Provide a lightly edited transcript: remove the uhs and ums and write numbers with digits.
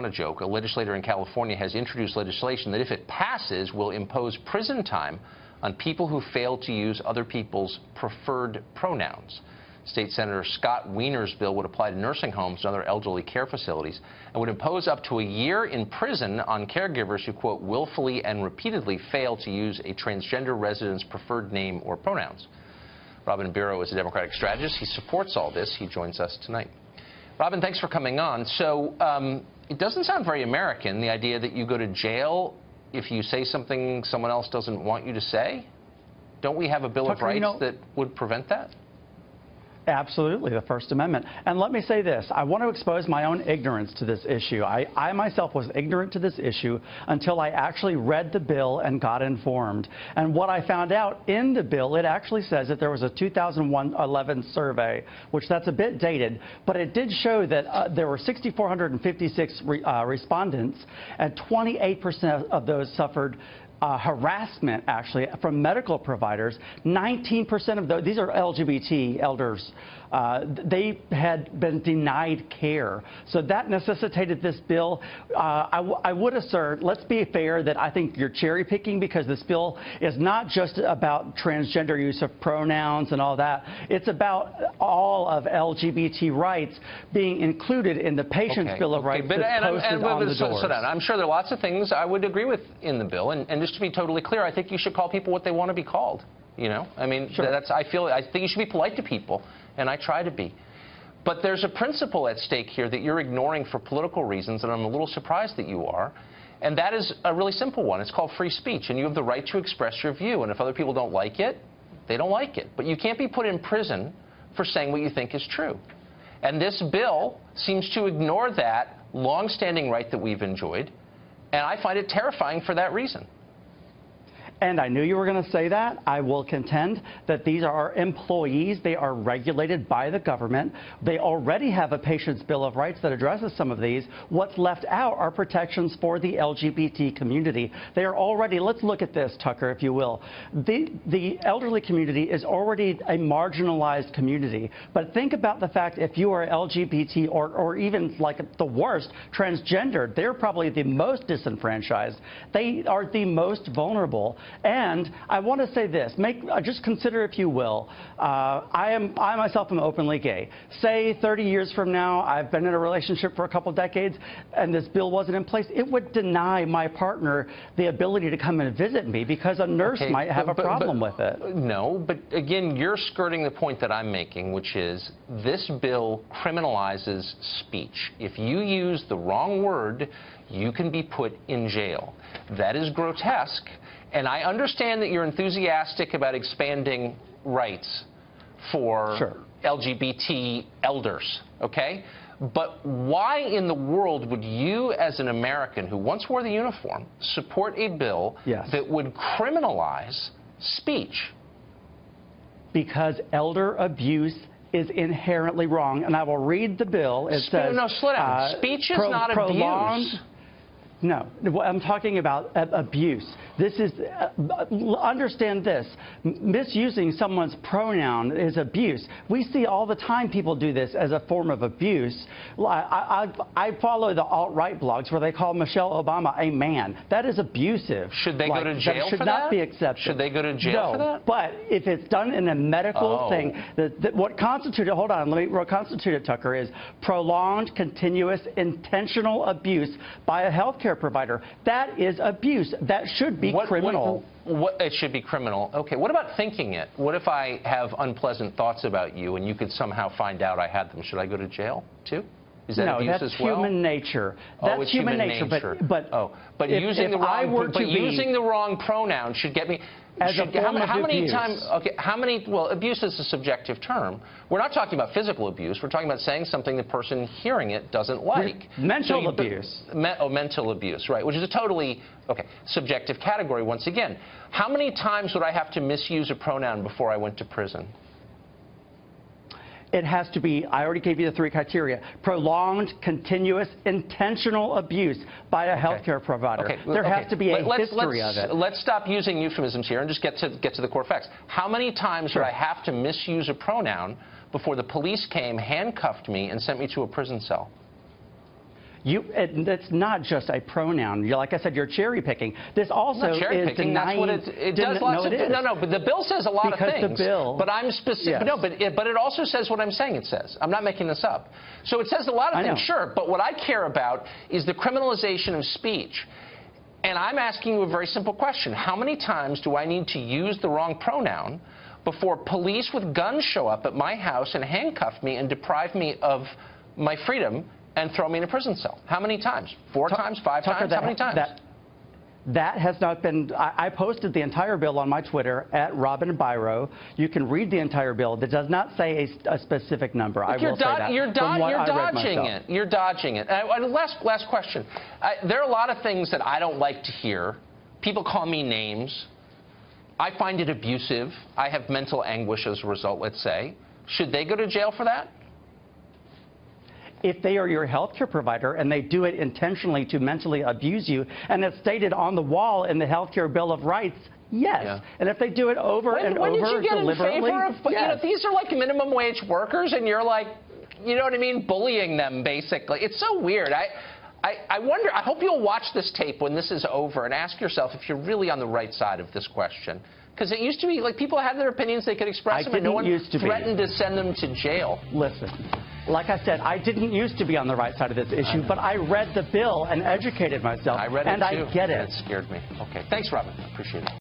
Not a joke. A legislator in California has introduced legislation that, if it passes, will impose prison time on people who fail to use other people's preferred pronouns. State Senator Scott Wiener's bill would apply to nursing homes and other elderly care facilities and would impose up to a year in prison on caregivers who, quote, willfully and repeatedly fail to use a transgender resident's preferred name or pronouns. Robin Biro is a Democratic strategist. He supports all this. He joins us tonight. Robin, thanks for coming on. So it doesn't sound very American, the idea that you go to jail if you say something someone else doesn't want you to say. Don't we have a Bill of Rights that would prevent that? Absolutely, the First Amendment. And let me say this, I want to expose my own ignorance to this issue. I myself was ignorant to this issue until I actually read the bill and got informed. And what I found out in the bill, it actually says that there was a 2011 survey, which that's a bit dated, but it did show that there were 6,456 respondents, and 28% of those suffered harassment, actually, from medical providers. 19% of those, these are LGBT elders, they had been denied care. So that necessitated this bill. I would assert, let's be fair, that I think you're cherry picking, because this bill is not just about transgender use of pronouns and all that. It's about all of LGBT rights being included in the Patient's Bill of Rights that's posted on the doors. I'm sure there are lots of things I would agree with in the bill, and just to be totally clear, I think you should call people what they want to be called. You know, I mean, sure. I think you should be polite to people, and I try to be. But there's a principle at stake here that you're ignoring for political reasons, and I'm a little surprised that you are. And that is a really simple one. It's called free speech, and you have the right to express your view. And if other people don't like it, they don't like it. But you can't be put in prison for saying what you think is true. And this bill seems to ignore that long-standing right that we've enjoyed, and I find it terrifying for that reason. And I knew you were going to say that. I will contend that these are employees. They are regulated by the government. They already have a Patient's Bill of Rights that addresses some of these. What's left out are protections for the LGBT community. They are already, let's look at this, Tucker, if you will. The elderly community is already a marginalized community. But think about the fact, if you are LGBT or even, like the worst, transgender, they're probably the most disenfranchised. They are the most vulnerable. And I want to say this, just consider, if you will, I myself am openly gay. Say 30 years from now, I've been in a relationship for a couple decades, and this bill wasn't in place, it would deny my partner the ability to come and visit me, because a nurse might have a problem with it. No, but again, you're skirting the point that I'm making, which is this bill criminalizes speech. If you use the wrong word, you can be put in jail. That is grotesque. And I understand that you're enthusiastic about expanding rights for LGBT elders, okay? But why in the world would you, as an American who once wore the uniform, support a bill that would criminalize speech? Because elder abuse is inherently wrong. And I will read the bill. It says... No, slow down. Speech is not abuse. No, I'm talking about abuse. This is, understand this, misusing someone's pronoun is abuse. We see all the time people do this as a form of abuse. I follow the alt-right blogs where they call Michelle Obama a man. That is abusive. Should they go to jail for that? Should not be accepted. Should they go to jail for that? But if it's done in a medical thing, what constituted, hold on, what constituted, Tucker, is prolonged, continuous, intentional abuse by a healthcare provider. That is abuse. That should be criminal. It should be criminal. Okay. What about thinking it? What if I have unpleasant thoughts about you and you could somehow find out I had them? Should I go to jail too? Is that abuse as well? No, that's human nature. That's it's human nature. But using the wrong pronoun should get me. How many times? Okay, well, abuse is a subjective term. We're not talking about physical abuse. We're talking about saying something the person hearing it doesn't like. Mental abuse. Mental abuse, right? Which is a totally subjective category. Once again, how many times would I have to misuse a pronoun before I went to prison? It has to be, I already gave you the 3 criteria, prolonged, continuous, intentional abuse by a healthcare provider. There has to be a history of it. Let's stop using euphemisms here and just get to the core facts. How many times would I have to misuse a pronoun before the police came, handcuffed me, and sent me to a prison cell? It's not just a pronoun. Like I said, you're cherry picking. This also is denying. That's what it does. Lots of, no, but the bill says a lot of things. The bill, but I'm specific. Yes. No, but it also says what I'm saying it says. I'm not making this up. So it says a lot of things, sure. But what I care about is the criminalization of speech. And I'm asking you a very simple question. How many times do I need to use the wrong pronoun before police with guns show up at my house and handcuff me and deprive me of my freedom and throw me in a prison cell? How many times? 4 times? 5 times? How many times? That has not been. I posted the entire bill on my Twitter at Robin Biro. You can read the entire bill. That does not say a specific number. I will say that. You're dodging it. You're dodging it. Last question. There are a lot of things that I don't like to hear. People call me names. I find it abusive. I have mental anguish as a result, let's say. Should they go to jail for that? If they are your health care provider and they do it intentionally to mentally abuse you, and it's stated on the wall in the Health Care Bill of Rights, yes. Yeah. And if they do it over and over deliberately, when did you get in favor of, yes. You know, these are like minimum wage workers, and you're like, you know what I mean, bullying them, basically. It's so weird. I wonder, I hope you'll watch this tape when this is over and ask yourself if you're really on the right side of this question. Because it used to be like people had their opinions, they could express them, and no one threatened to send them to jail. Listen, like I said, I didn't used to be on the right side of this issue, but I read the bill and educated myself. I read it too. And I get it. It scared me. Okay. Thanks, Robin. I appreciate it.